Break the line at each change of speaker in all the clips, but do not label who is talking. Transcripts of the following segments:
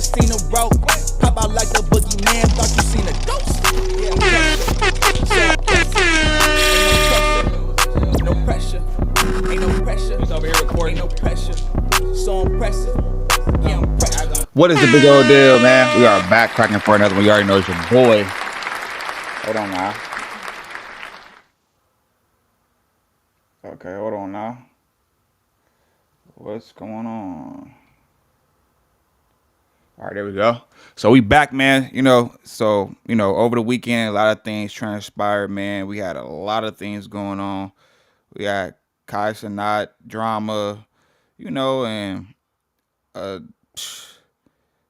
never seen a rope. Pop out like the boogeyman, thought you seen a ghost. Yeah, no pressure. Ain't no pressure. He's over here recording. Ain't no pressure. So impressive. Yeah, I'm pressure.
What is the big old deal, man? We are back cracking for another one. You already know it's your boy. Hold on now. Okay, hold on now. What's going on? All right, there we go. So we back, man. Over the weekend, a lot of things transpired, man. We had a lot of things going on. We had Cenat drama, and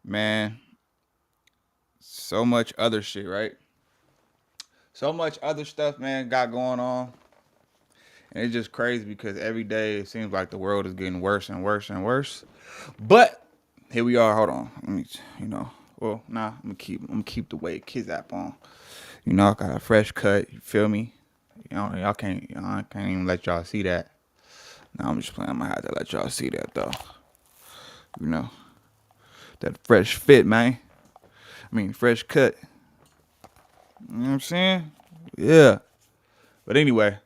man, so much other shit, right? So much other stuff, man, got going on. And it's just crazy because every day it seems like the world is getting worse and worse and worse. But here we are. Hold on. Let me, I'm gonna keep the way kids app on. I got a fresh cut. You feel me? I can't even let y'all see that. No, I'm just playing. I'm gonna have to let y'all see that though. That fresh fit, man. Fresh cut. You know what I'm saying? Yeah. But anyway,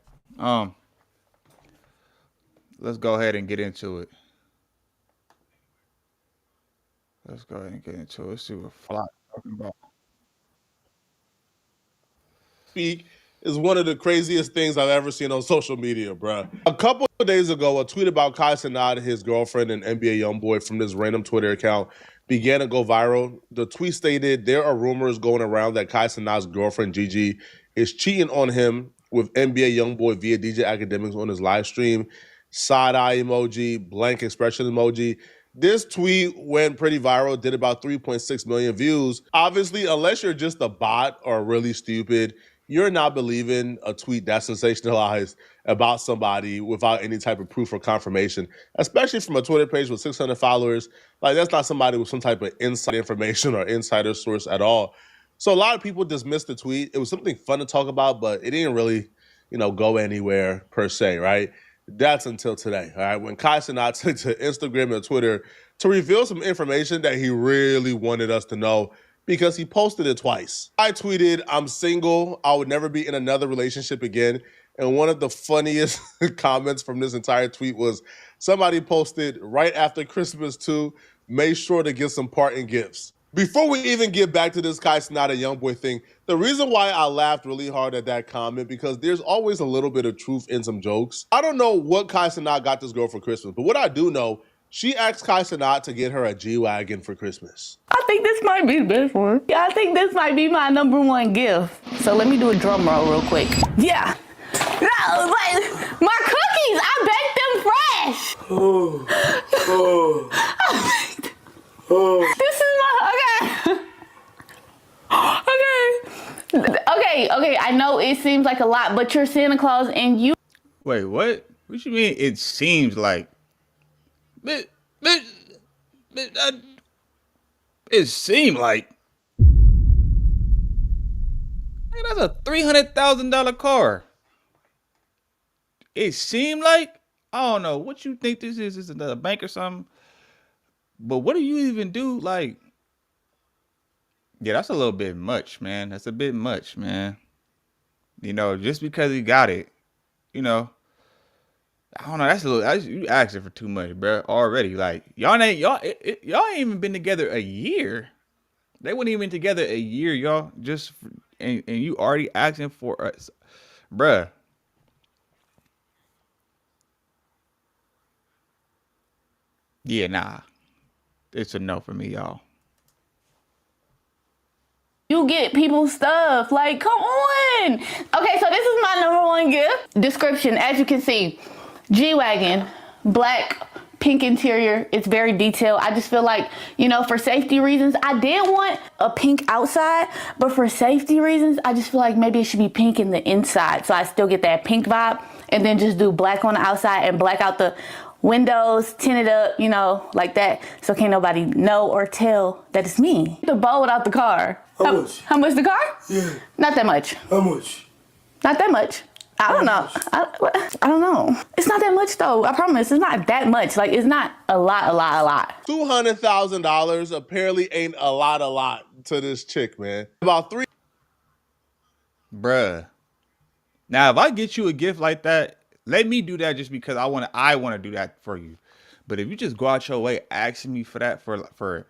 let's go ahead and get into it. Let's see what Fly talking about.
Speak is one of the craziest things I've ever seen on social media, bro. A couple of days ago, a tweet about Cenat, his girlfriend, and NBA Youngboy from this random Twitter account began to go viral. The tweet stated, there are rumors going around that Cenat's girlfriend, Gigi, is cheating on him with NBA Youngboy via DJ Academics on his live stream. Side-eye emoji, blank expression emoji. This tweet went pretty viral, did about 3.6 million views. Obviously, unless you're just a bot or really stupid, you're not believing a tweet that's sensationalized about somebody without any type of proof or confirmation, especially from a Twitter page with 600 followers. Like, that's not somebody with some type of inside information or insider source at all. So a lot of people dismissed the tweet. It was something fun to talk about, but it didn't really, go anywhere per se, right? That's until today, all right? When Cenat took to Instagram and Twitter to reveal some information that he really wanted us to know, because he posted it twice. I tweeted, I'm single, I would never be in another relationship again. And one of the funniest comments from this entire tweet was somebody posted right after Christmas too, make sure to get some parting gifts. Before we even get back to this Cenat and Youngboy thing, the reason why I laughed really hard at that comment, because there's always a little bit of truth in some jokes. I don't know what Cenat got this girl for Christmas, but what I do know, she asked Cenat to get her a G-Wagon for Christmas.
I think this might be the best one. Yeah, I think this might be my #1 gift. So let me do a drum roll real quick. Yeah. No, but my cookies, I baked them fresh. This is my, okay, I know it seems like a lot, but you're Santa Claus and you.
Wait, what? What you mean it seems like? It seemed like that's a $300,000 car. It seemed like, I don't know what you think this is. Is it a bank or something? But what do you even do? Like, yeah, that's a little bit much, man. That's a bit much, man. Just because he got it, I don't know. That's you asking for too much, bro. Already, like y'all ain't even been together a year. They weren't even together a year, y'all. And you already asking for us, bruh. Yeah, nah. It's a no for me, y'all.
You get people stuff. Like, come on. Okay, so this is my #1 gift. Description, as you can see, G-Wagon, black, pink interior. It's very detailed. I just feel like, for safety reasons, I did want a pink outside, but for safety reasons, I just feel like maybe it should be pink in the inside. So I still get that pink vibe, and then just do black on the outside and black out the windows, tinted up, like that. So can't nobody know or tell that it's me. The bow without the car.
How much?
How much the car?
Yeah.
Not that much.
How much?
Not that much. I don't know. I don't know. It's not that much though. I promise. It's not that much. Like it's not a lot.
$200,000 apparently ain't a lot to this chick, man. About three.
Bruh. Now, if I get you a gift like that, let me do that just because I want to do that for you. But if you just go out your way asking me for that for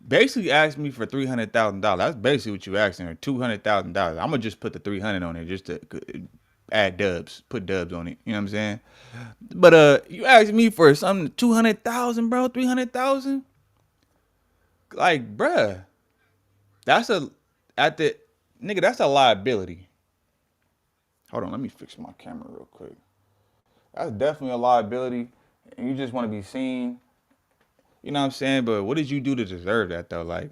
basically asking me for $300,000, that's basically what you asking, or $200,000. I'm gonna just put the 300 on it just to add dubs, put dubs on it. You know what I'm saying? But you asking me for something 200,000, bro, 300,000, like, bruh, that's a at the nigga, that's a liability. Hold on, let me fix my camera real quick. That's definitely a liability, and you just want to be seen. You know what I'm saying? But what did you do to deserve that though? Like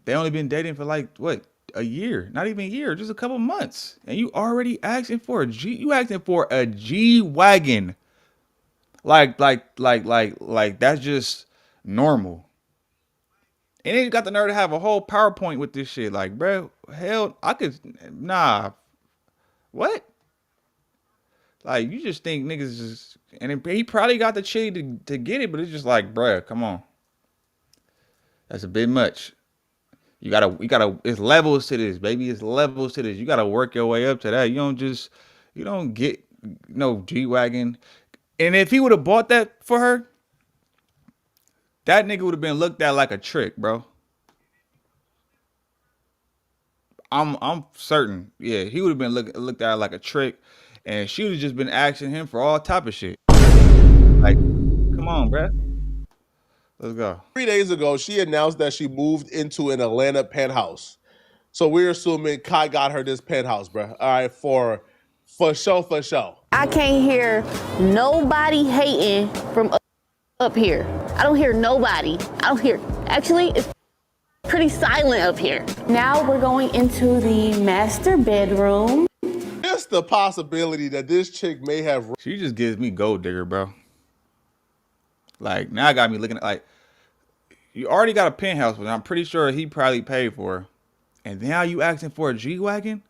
they only been dating for like what, a year? Not even a year, just a couple months, and you already asking for a G. You asking for a G wagon? Like that's just normal. And then you got the nerve to have a whole PowerPoint with this shit. Like, bro, hell, I could, nah, what? Like, you just think niggas just, and he probably got the chili to get it, but it's just like, bruh, come on. That's a bit much. You gotta, it's levels to this, baby. It's levels to this. You gotta work your way up to that. You don't get no G-Wagon. And if he would have bought that for her, that nigga would have been looked at like a trick, bro. I'm certain. Yeah, he would have been looked at like a trick, and she would have just been asking him for all type of shit. Like, come on, bruh. Let's go.
3 days ago, she announced that she moved into an Atlanta penthouse. So we're assuming Kai got her this penthouse, bro. All right, for sure.
I can't hear nobody hating from up here. I don't hear nobody. Actually, it's pretty silent up here. Now we're going into the master bedroom.
Just the possibility that this chick may have.
She just gives me gold digger, bro. Like, now I got me looking at, like, you already got a penthouse, but I'm pretty sure he probably paid for her. And now you asking for a G-Wagon?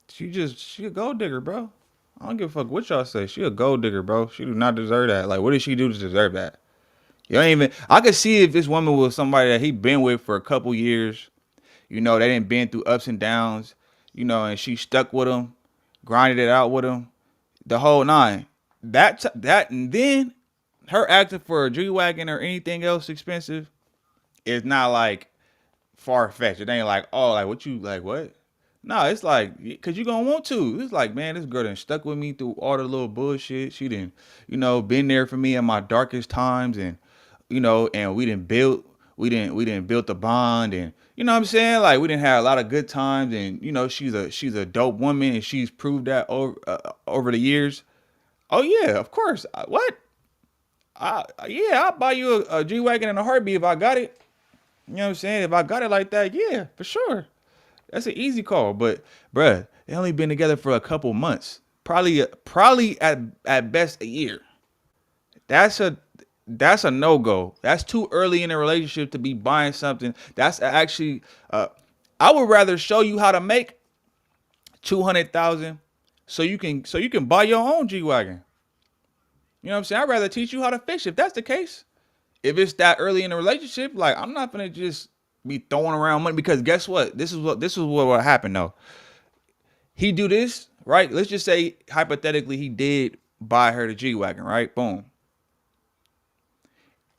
She a gold digger, bro. I don't give a fuck what y'all say. She a gold digger, bro. She do not deserve that. Like, what did she do to deserve that? You ain't even, I could see if this woman was somebody that he been with for a couple years. You know, they didn't been through ups and downs, you know, and she stuck with him, grinded it out with him, the whole nine. That and then her asking for a G-Wagon or anything else expensive is not like far-fetched. It ain't like, oh, like what you, like what? No, it's like, because you gonna want to. It's like, man, this girl done stuck with me through all the little bullshit. She done, you know, been there for me in my darkest times, and, you know, and we didn't build the bond, and, you know what I'm saying? Like, we didn't have a lot of good times, and, you know, she's a dope woman, and she's proved that over the years. Oh yeah, of course. What? Yeah, I'll buy you a G-Wagon in a heartbeat if I got it. You know what I'm saying? If I got it like that, yeah, for sure. That's an easy call. But, bruh, they only been together for a couple months. Probably at best a year. That's a no-go. That's too early in a relationship to be buying something. That's actually, I would rather show you how to make 200,000 so you can buy your own G-Wagon. You know what I'm saying? I'd rather teach you how to fish if that's the case. If it's that early in a relationship, like, I'm not gonna just be throwing around money, because guess what? This is what will happen though. He do this, right? Let's just say hypothetically he did buy her the G-Wagon, right? Boom.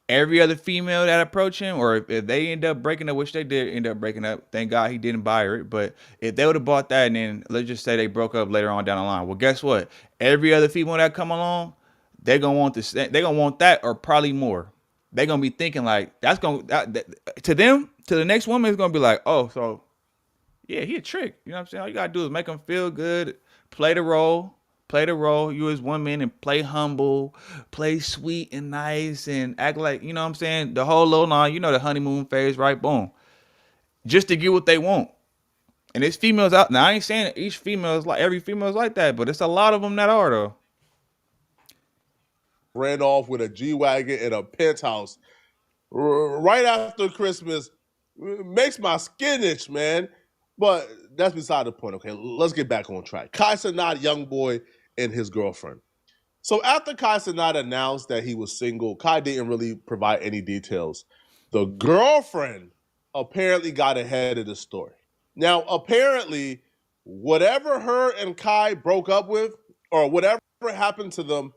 Every other female that approach him, or if they end up breaking up, which they did end up breaking up, thank God he didn't buy her. But if they would have bought that, and then let's just say they broke up later on down the line, well, guess what? Every other female that come along, they're gonna want this. They're gonna want that, or probably more. They're gonna be thinking like to them, to the next woman, is gonna be like, oh, so yeah, he a trick. You know what I'm saying? All you gotta do is make him feel good, play the role. You as woman, and play humble, play sweet and nice, and act like, you know what I'm saying? The whole little nine, you know, the honeymoon phase, right? Boom. Just to get what they want. And it's females out. Now, I ain't saying each female is like, every female is like that, but it's a lot of them that are, though.
Ran off with a G-Wagon and a penthouse. right after Christmas makes my skin itch, man. But that's beside the point. Okay, let's get back on track. Kai Cenat, Youngboy, and his girlfriend. So after Kai Cenat announced that he was single, Kai didn't really provide any details. The girlfriend apparently got ahead of the story. Now, apparently, whatever her and Kai broke up with, or whatever happened to them,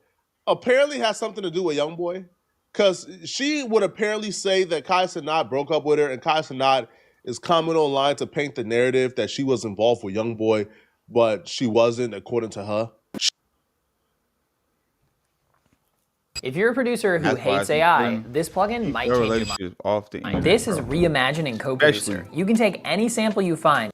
apparently has something to do with Youngboy. Because she would apparently say that Kai Cenat broke up with her, and Kai Cenat is coming online to paint the narrative that she was involved with Youngboy, but she wasn't, according to her.
If you're a producer who hates AI, this plugin might change your mind. This is reimagining co-producer. You can take any sample you find.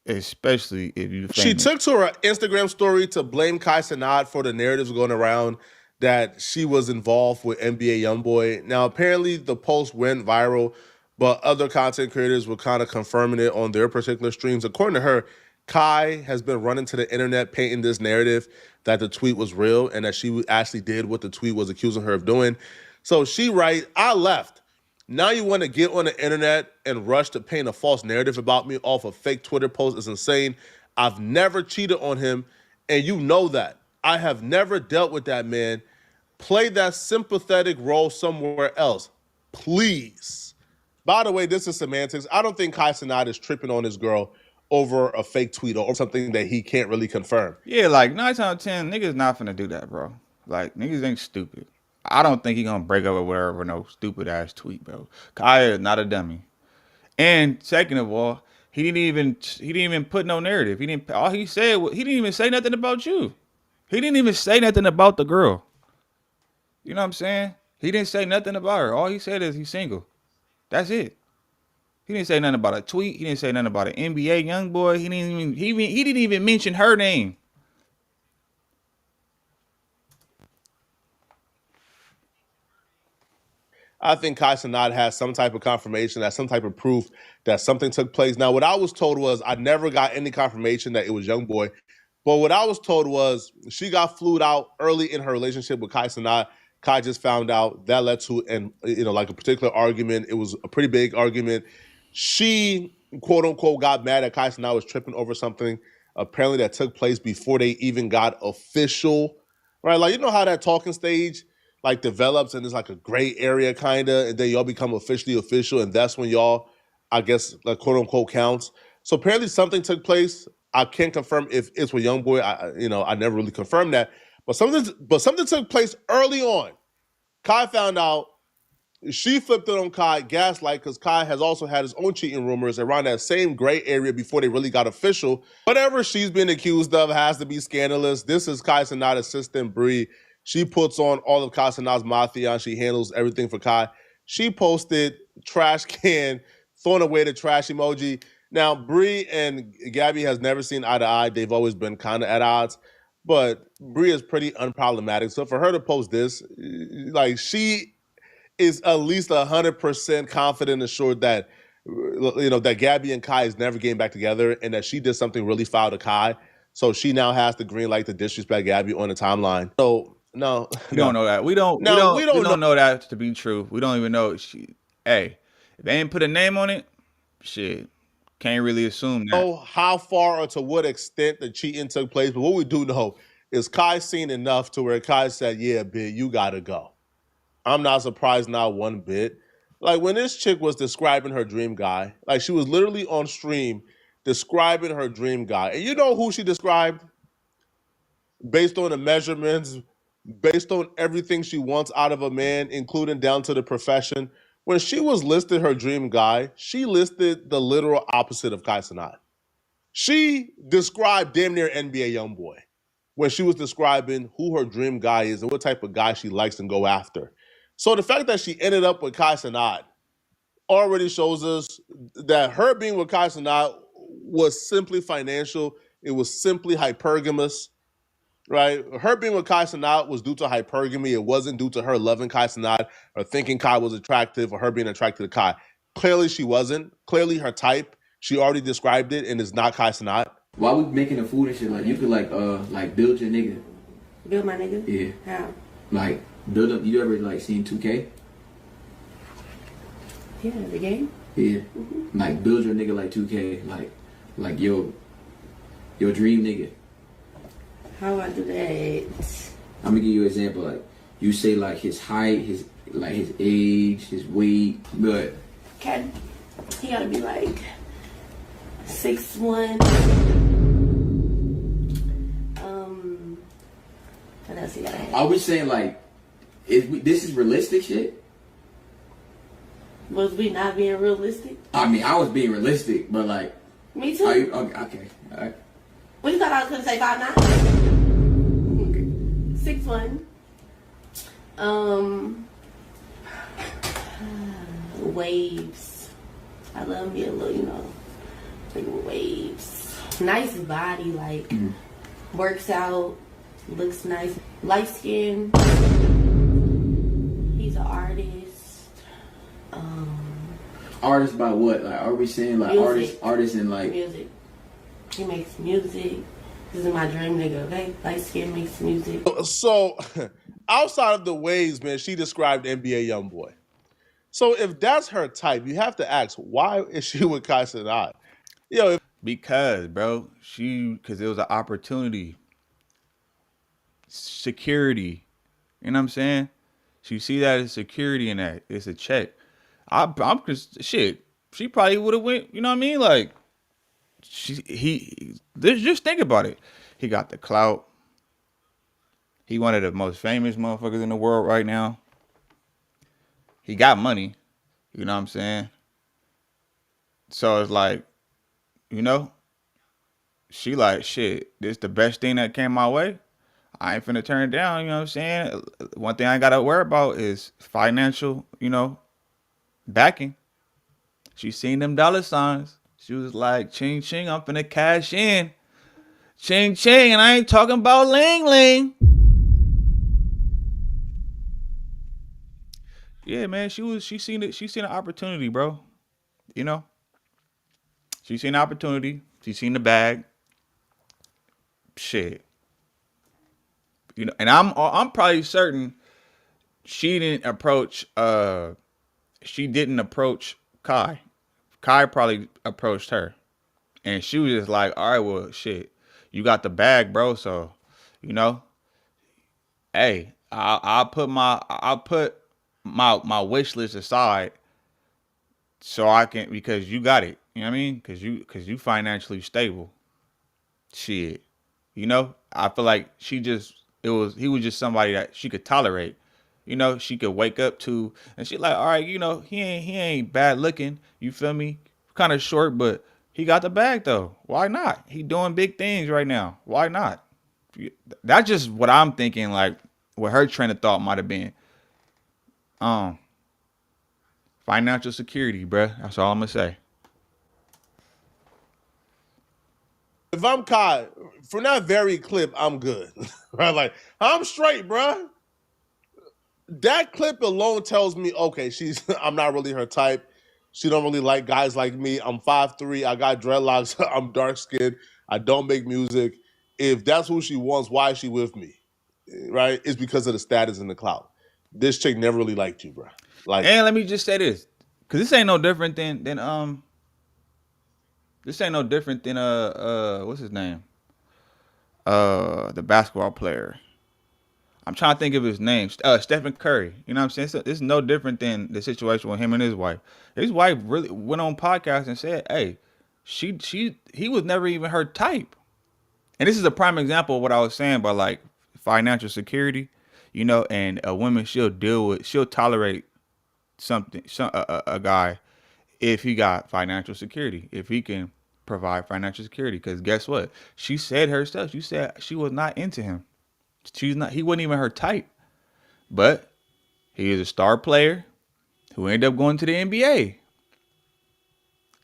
Especially if you.
She took to her Instagram story to blame Kai Cenat for the narratives going around that she was involved with NBA Youngboy. Now, apparently the post went viral, but other content creators were kind of confirming it on their particular streams. According to her, Kai has been running to the internet painting this narrative that the tweet was real and that she actually did what the tweet was accusing her of doing. So she writes, I left. Now you want to get on the internet and rush to paint a false narrative about me off a fake Twitter post is insane. I've never cheated on him, and you know that. I have never dealt with that man. Play that sympathetic role somewhere else, please. By the way, this is semantics. I don't think Kai Cenat is tripping on his girl over a fake tweet or something that he can't really confirm.
Yeah, like 9 times out of 10, niggas not finna do that, bro. Like, niggas ain't stupid. I don't think he gonna break up with her over no stupid ass tweet, bro. Kai is not a dummy. And second of all, he didn't even put no narrative. All he said was, he didn't even say nothing about you. He didn't even say nothing about the girl. You know what I'm saying? He didn't say nothing about her. All he said is he's single. That's it. He didn't say nothing about a tweet. He didn't say nothing about an NBA Youngboy. He didn't even mention her name.
I think Kai Cenat has some type of confirmation, that some type of proof that something took place. Now, what I was told was I never got any confirmation that it was Youngboy. But what I was told was she got flued out early in her relationship with Kai Cenat. Kai just found out that led to, like a particular argument. It was a pretty big argument. She, quote unquote, got mad at Kai Cenat was tripping over something apparently that took place before they even got official, right? Like, you know how that talking stage like develops and it's like a gray area kind of, and then y'all become officially official, and that's when y'all, I guess, like quote unquote counts. So apparently something took place. I can't confirm if it's with Youngboy. I never really confirmed that, but something took place early on. Kai found out. She flipped it on Kai, gaslight, because Kai has also had his own cheating rumors around that same gray area before they really got official. Whatever she's been accused of has to be scandalous. This is Kai Cenat's assistant, Bree. She puts on all of Kai Cenat's mafia, and she handles everything for Kai. She posted trash can, throwing away the trash emoji. Now, Bree and Gabby has never seen eye to eye. They've always been kind of at odds. But Bree is pretty unproblematic. So for her to post this, like, she is at least 100% confident and assured that, that Gabby and Kai is never getting back together, and that she did something really foul to Kai. So she now has the green light to disrespect Gabby on the timeline. So no,
we don't know that. We don't know that to be true. We don't even know. If they ain't put a name on it, shit, can't really assume that.
Know how far or to what extent the cheating took place, but what we do know is Kai seen enough to where Kai said, "Yeah, bitch, you gotta go." I'm not surprised, not one bit. Like, when this chick was describing her dream guy, like, she was literally on stream describing her dream guy. And you know who she described? Based on the measurements, based on everything she wants out of a man, including down to the profession. When she was listed her dream guy, she listed the literal opposite of Kai Cenat. She described damn near NBA Youngboy when she was describing who her dream guy is and what type of guy she likes and go after. So the fact that she ended up with Kai Cenat already shows us that her being with Kai Cenat was simply financial. It was simply hypergamous, right? Her being with Kai Cenat was due to hypergamy. It wasn't due to her loving Kai Cenat or thinking Kai was attractive or her being attracted to Kai. Clearly she wasn't. Clearly her type, she already described it, and it's not Kai Cenat.
Why we making the food and shit? Like, you could like build your nigga.
Build my nigga?
Yeah.
How?
Like, build up. You ever like seen 2K?
Yeah, the game.
Yeah. Like build your nigga like 2K, like your dream nigga.
How I do that?
I'm gonna give you an example. Like you say like his height, his age, his weight. But
Okay, he gotta be like 6'1". What else he gotta have?
I was saying like, this is realistic shit.
Was we not being realistic?
I mean, I was being realistic, but like.
Me too.
Are you, okay. All right.
What you thought I was gonna say? 5'9"? Okay. 6'1". Waves. I love me a little, big waves. Nice body, like works out, looks nice. Light skin. He's an artist.
Artist by what? Like, are we saying like
Music.
artists in like
Music. He makes music. This is my dream nigga, okay? Light skin makes music.
So, outside of the ways, man, she described NBA Youngboy. So, if that's her type, you have to ask, why is she with Kai Cenat?
Because, bro, because it was an opportunity. Security. You know what I'm saying? She see that as security in that. It's a check. I'm just, shit. She probably would have went, you know what I mean? Like, just think about it. He got the clout. He one of the most famous motherfuckers in the world right now. He got money. You know what I'm saying? So it's like, she like, shit, this the best thing that came my way. I ain't finna turn it down, you know what I'm saying? One thing I gotta worry about is financial, backing. She seen them dollar signs. She was like, ching ching, I'm finna cash in. Ching ching, and I ain't talking about ling ling. Yeah, man, she seen an opportunity, bro. She seen an opportunity. She seen the bag. Shit. And I'm probably certain she didn't approach Kai. Kai probably approached her. And she was just like, all right, well, shit, you got the bag, bro. So, hey, I'll put my wish list aside so I can, because you got it. You know what I mean? Because you financially stable. Shit. I feel like he was just somebody that she could tolerate. She could wake up to, and she like, all right, he ain't bad looking. You feel me? Kind of short, but he got the bag though. Why not? He doing big things right now. Why not? That's just what I'm thinking. Like what her train of thought might have been. Financial security, bruh. That's all I'm gonna say.
If I'm Kai, from that very clip, I'm good. Right? Like, I'm straight, bruh. That clip alone tells me, okay, I'm not really her type. She don't really like guys like me. I'm 5'3", I got dreadlocks, I'm dark-skinned, I don't make music. If that's who she wants, why is she with me? Right? It's because of the status and the clout. This chick never really liked you, bruh. Like,
and let me just say this, because this ain't no different than what's his name? The basketball player. I'm trying to think of his name. Stephen Curry. You know what I'm saying? It's no different than the situation with him and his wife. His wife really went on podcast and said, hey, he was never even her type. And this is a prime example of what I was saying about like financial security, and a woman, she'll tolerate a guy if he got financial security, if he can provide financial security. Because guess what? She said herself, she said she was not into him. He wasn't even her type. But he is a star player who ended up going to the NBA.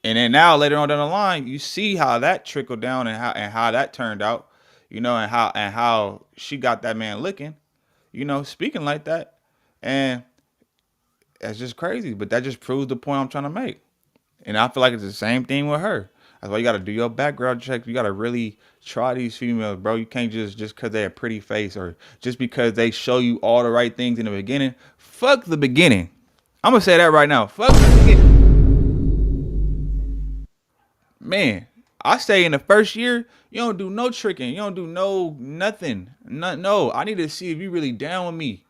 And then now later on down the line, you see how that trickled down and how that turned out, and how she got that man looking, speaking like that. And that's just crazy. But that just proves the point I'm trying to make. And I feel like it's the same thing with her. That's why you got to do your background check. You got to really try these females, bro. You can't just because they have a pretty face or just because they show you all the right things in the beginning. Fuck the beginning. I'm going to say that right now. Fuck the beginning. man, I say in the first year, you don't do no tricking. You don't do nothing. No, I need to see if you really down with me.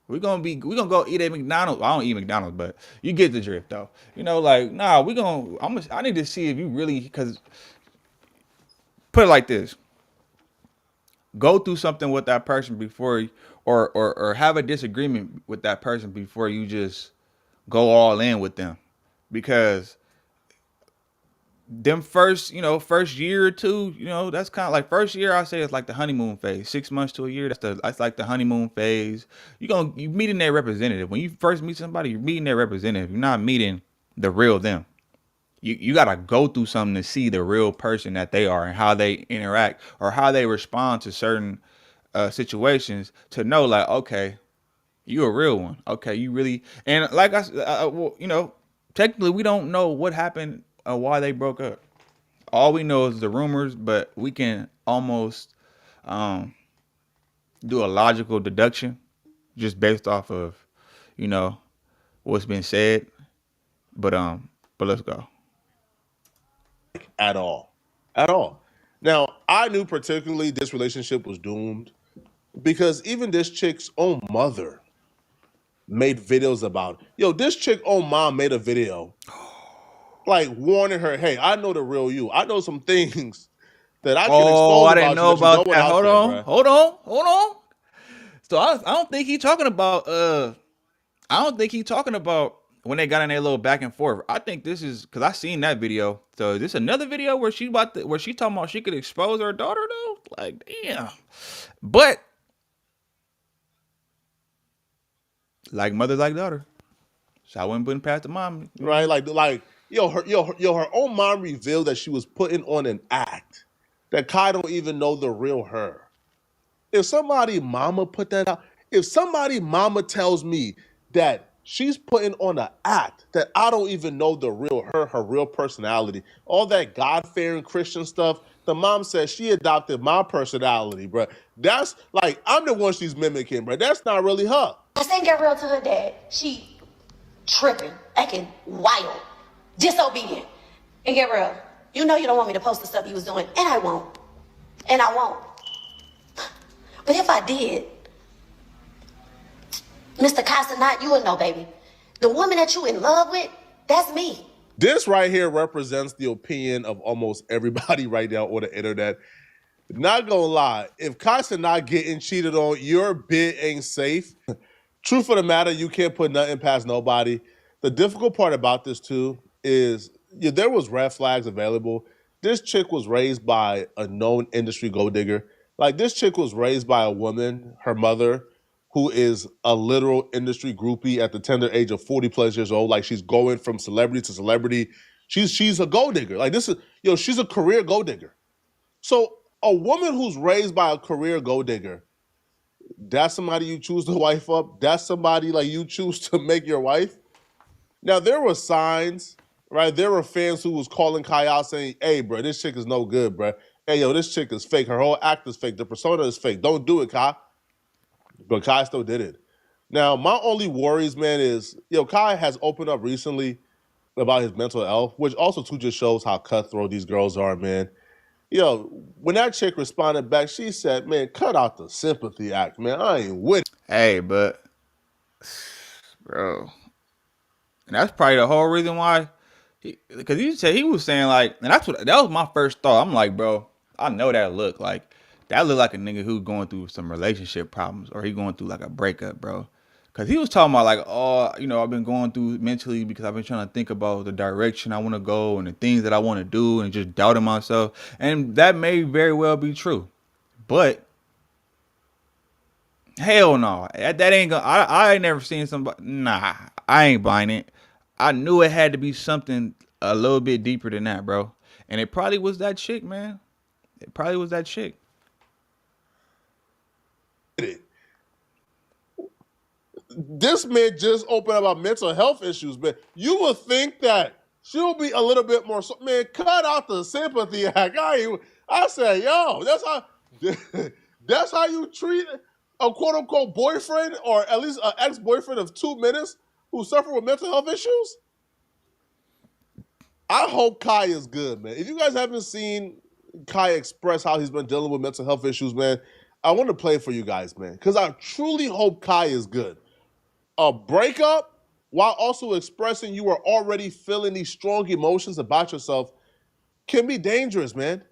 We gonna go eat at McDonald's. I don't eat McDonald's, but you get the drift though. You know, like, nah, I need to see if you really, because put it like this. Go through something with that person before, or have a disagreement with that person before you just go all in with them. Because them first year or two, that's kind of like first year. I say it's like the honeymoon phase. 6 months to a year, that's like the honeymoon phase. You meeting their representative. When you first meet somebody, you're meeting their representative. You're not meeting the real them. You gotta go through something to see the real person that they are and how they interact or how they respond to certain situations, to know like, okay, you a real one. Okay, you really, and like technically we don't know what happened or why they broke up. All we know is the rumors, but we can almost do a logical deduction just based off of what's been said. But let's go.
At all. Now, I knew particularly this relationship was doomed because even this chick's own mother made videos about it. Yo, this chick's own mom made a video like warning her, hey, I know the real you. I know some things that I can expose
I didn't know about that. Hold on. So I don't think he's talking about when they got in their little back and forth. I think this is because I seen that video. So is this another video where she talking about she could expose her daughter though? Like, damn. But like mother, like daughter. So I wouldn't put it past the mom.
Right? Like her own mom revealed that she was putting on an act that Kai don't even know the real her. If somebody mama put that out, if somebody mama tells me that she's putting on an act that I don't even know the real her real personality, all that God-fearing Christian stuff, the mom says she adopted my personality, bro. That's like, I'm the one she's mimicking, bro. That's not really her.
I sent Gabrielle to her dad. She tripping, acting wild, disobedient. And Gabrielle, you know you don't want me to post the stuff you was doing, and I won't. But if I did, Mr. Cenat, you would know, baby. The woman that you in love with, that's me.
This right here represents the opinion of almost everybody right now on the internet. Not gonna lie, if Cenat getting cheated on, your bid ain't safe. Truth of the matter, you can't put nothing past nobody. The difficult part about this too is there was red flags available. This chick was raised by a known industry gold digger. Like, this chick was raised by a woman, her mother, who is a literal industry groupie at the tender age of 40 plus years old. Like, she's going from celebrity to celebrity. She's a gold digger. Like, she's a career gold digger. So a woman who's raised by a career gold digger, that's somebody you choose to wife up. That's somebody like you choose to make your wife. Now, there were signs, right? There were fans who was calling Kai out saying, hey, bro, this chick is no good, bro. Hey, yo, this chick is fake. Her whole act is fake. The persona is fake. Don't do it, Kai. But Kai still did it. Now, my only worries, man, is, Kai has opened up recently about his mental health, which also too just shows how cutthroat these girls are, man. When that chick responded back, she said, man, cut out the sympathy act, man. I ain't with it.
Hey, but, bro, and that's probably the whole reason why, because he was saying like, and that was my first thought. I'm like, bro, I know that look like a nigga who's going through some relationship problems, or he going through like a breakup, bro. Cause he was talking about like, oh, I've been going through mentally because I've been trying to think about the direction I want to go and the things that I want to do and just doubting myself. And that may very well be true, but hell no, that ain't gonna, I ain't never seen somebody, nah, I ain't buying it. I knew it had to be something a little bit deeper than that, bro. And it probably was that chick, man. It probably was that chick.
This man just opened up about mental health issues, man. You would think that she'll be a little bit more, man, cut out the sympathy act. I said, yo, that's how you treat a quote-unquote boyfriend, or at least an ex-boyfriend of 2 minutes who suffer with mental health issues? I hope Kai is good, man. If you guys haven't seen Kai express how he's been dealing with mental health issues, man, I want to play for you guys, man, because I truly hope Kai is good. A breakup, while also expressing you are already feeling these strong emotions about yourself, can be dangerous, man.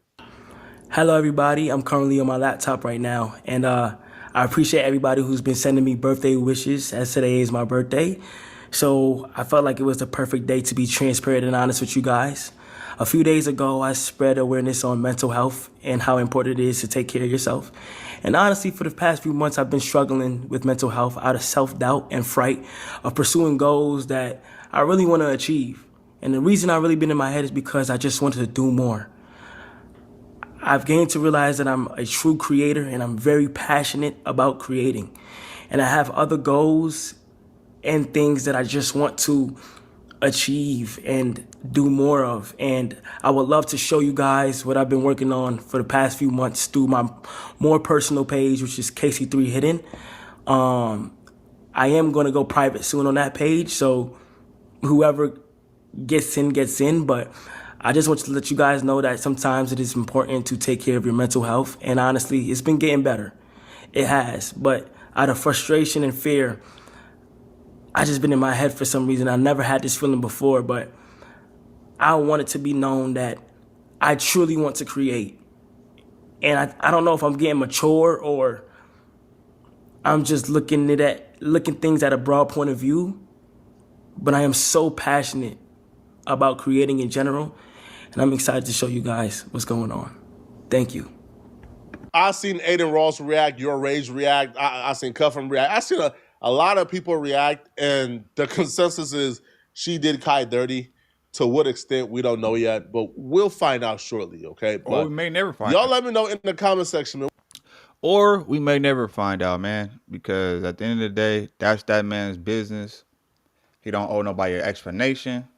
Hello, everybody. I'm currently on my laptop right now, and I appreciate everybody who's been sending me birthday wishes, as today is my birthday. So I felt like it was the perfect day to be transparent and honest with you guys. A few days ago, I spread awareness on mental health and how important it is to take care of yourself. And honestly, for the past few months, I've been struggling with mental health out of self-doubt and fright of pursuing goals that I really want to achieve. And the reason I really been in my head is because I just wanted to do more. I've gained to realize that I'm a true creator and I'm very passionate about creating. And I have other goals and things that I just want to achieve and do more of. And I would love to show you guys what I've been working on for the past few months through my more personal page, which is KC3 Hidden. I am going to go private soon on that page, so whoever gets in, but I just want to let you guys know that sometimes it is important to take care of your mental health. And honestly, it's been getting better. It has. But out of frustration and fear, I just been in my head for some reason. I never had this feeling before, but I want it to be known that I truly want to create. And I don't know if I'm getting mature or I'm just looking things at a broad point of view, but I am so passionate about creating in general, and I'm excited to show you guys what's going on. Thank you.
I seen Aiden Ross react, Your Rage react, I seen Cuffham react. I seen a lot of people react, and the consensus is she did Kai dirty. To what extent, we don't know yet, but we'll find out shortly, okay? But
or we may never find out.
Y'all let me know in the comment section, man.
Or we may never find out, man, because at the end of the day, that's that man's business. He don't owe nobody an explanation.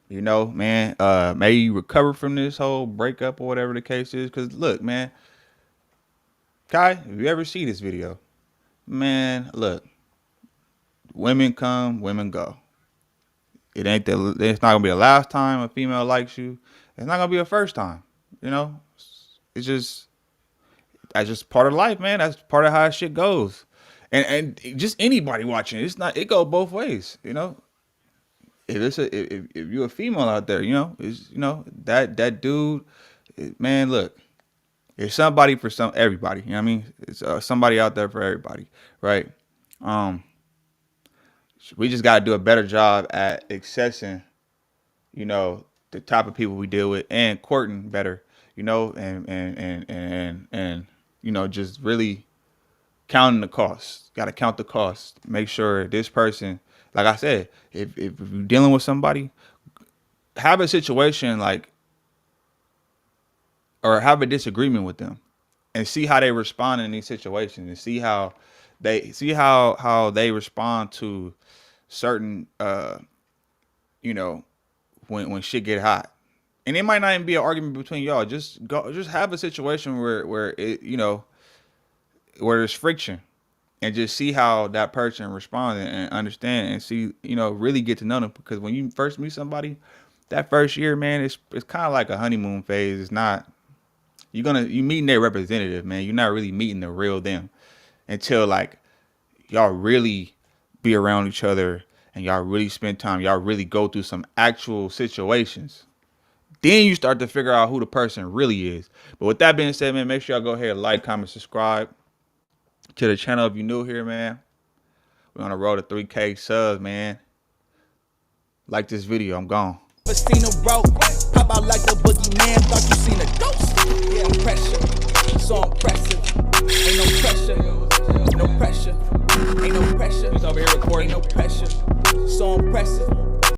You know, man, maybe you recover from this whole breakup or whatever the case is. Because, look, man, Kai, if you ever see this video, man, look, women come, women go. It's not going to be the last time a female likes you. It's not going to be the first time, you know. It's just, that's just part of life, man. That's part of how shit goes. And just anybody watching it go both ways, you know. If you're a female out there, you know, that dude, man, look, there's somebody for everybody. You know what I mean? It's somebody out there for everybody, right? We just got to do a better job at accessing, you know, the type of people we deal with and courting better, you know, and you know, just really counting the costs. Got to count the costs. Make sure this person, like I said, if you're dealing with somebody, have a situation or have a disagreement with them and see how they respond in these situations and see how they respond to certain, you know, when shit get hot. And it might not even be an argument between y'all. Just have a situation where it, you know, where there's friction, and just see how that person responds and understand and see, you know, really get to know them. Because when you first meet somebody, that first year, man, it's kind of like a honeymoon phase. It's not, you meeting their representative, man. You're not really meeting the real them until like y'all really be around each other and y'all really spend time. Y'all really go through some actual situations. Then you start to figure out who the person really is. But with that being said, man, make sure y'all go ahead and like, comment, subscribe to the channel if you're new here, man. We're on the road to 3K subs, man. Like this video, I'm gone.
Never seen a rope. How about like the boogeyman? Thought you seen a ghost. Yeah, pressure. So impressive. Ain't no pressure. No pressure. Ain't no pressure. He's over here recording. Ain't no pressure.